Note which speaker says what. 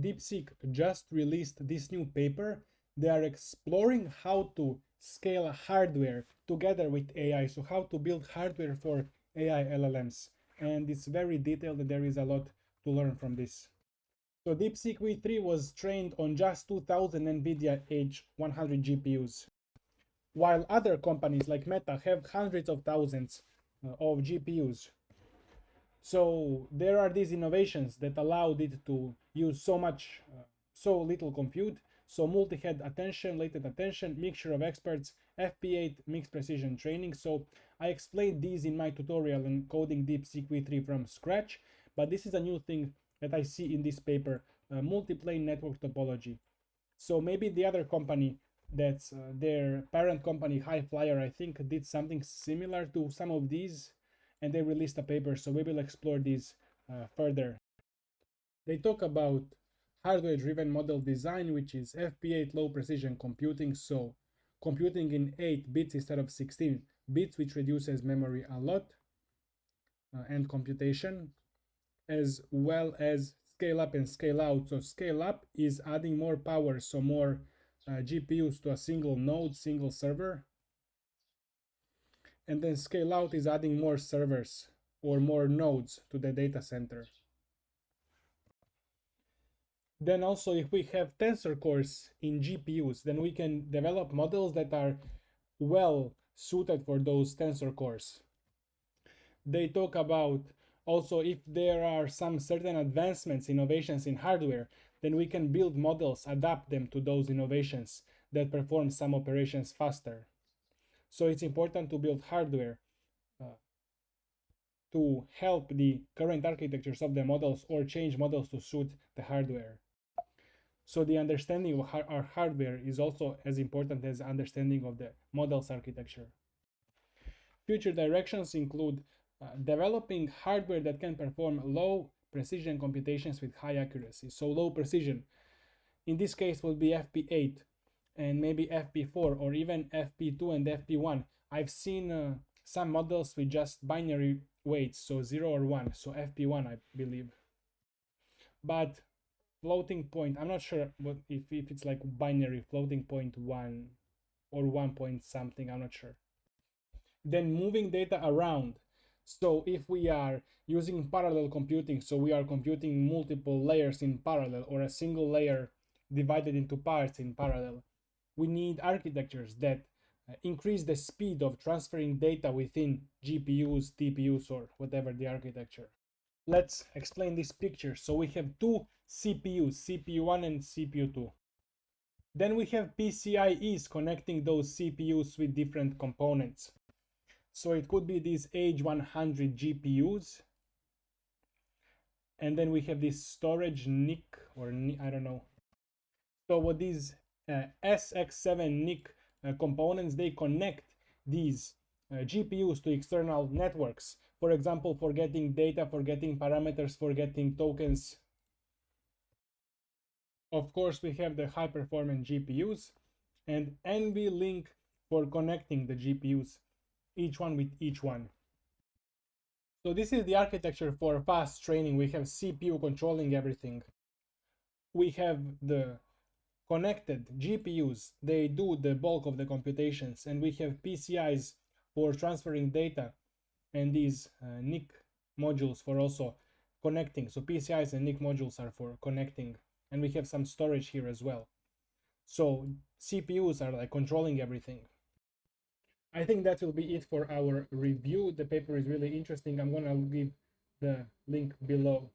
Speaker 1: DeepSeek just released this new paper. They are exploring how to scale hardware together with AI. So how to build hardware for AI LLMs. And it's very detailed and there is a lot to learn from this. So DeepSeek V3 was trained on just 2000 NVIDIA H100 GPUs, while other companies like Meta have hundreds of thousands of GPUs. So there are these innovations that allowed it to use so little compute. So multi-head attention, latent attention, mixture of experts, FP8 mixed precision training. So I explained these in my tutorial on coding DeepSeek V3 from scratch, but this is a new thing that I see in this paper, multi-plane network topology. So maybe the other company that's their parent company, High Flyer, I think did something similar to some of these, and they released a paper, so we will explore these further. They talk about hardware-driven model design, which is FP8 low precision computing, so computing in 8 bits instead of 16 bits, which reduces memory a lot, and computation, as well as scale up and scale out. So scale up is adding more power, so more GPUs to a single node, single server. And then scale out is adding more servers or more nodes to the data center. Then also, if we have tensor cores in GPUs, then we can develop models that are well suited for those tensor cores. They talk about also if there are some certain advancements, innovations in hardware, then we can build models, adapt them to those innovations that perform some operations faster. So it's important to build hardware to help the current architectures of the models or change models to suit the hardware. So the understanding of our hardware is also as important as understanding of the model's architecture. Future directions include developing hardware that can perform low precision computations with high accuracy. So low precision, in this case, will be FP8 and maybe FP4 or even FP2 and FP1. I've seen some models with just binary weights, so 0 or 1, so FP1 I believe. But floating point, I'm not sure if it's like binary floating point 1 or 1 point something, I'm not sure. Then moving data around. So if we are using parallel computing, so we are computing multiple layers in parallel or a single layer divided into parts in parallel, we need architectures that increase the speed of transferring data within GPUs, TPUs, or whatever the architecture. Let's explain this picture. So we have two CPUs, CPU1 and CPU2. Then we have PCIe's connecting those CPUs with different components. So it could be these H100 GPUs. And then we have this storage NIC, or I don't know. So what these SX7 NIC components, they connect these GPUs to external networks. For example, for getting data, for getting parameters, for getting tokens. Of course, we have the high performance GPUs and NVLink for connecting the GPUs, each one with each one. So this is the architecture for fast training. We have CPU controlling everything. We have the connected GPUs, they do the bulk of the computations, and we have PCIs for transferring data, and these NIC modules for also connecting. So PCIs and NIC modules are for connecting, and we have some storage here as well. So CPUs are like controlling everything. I think that will be it for our review. The paper is really interesting. I'm gonna leave the link below.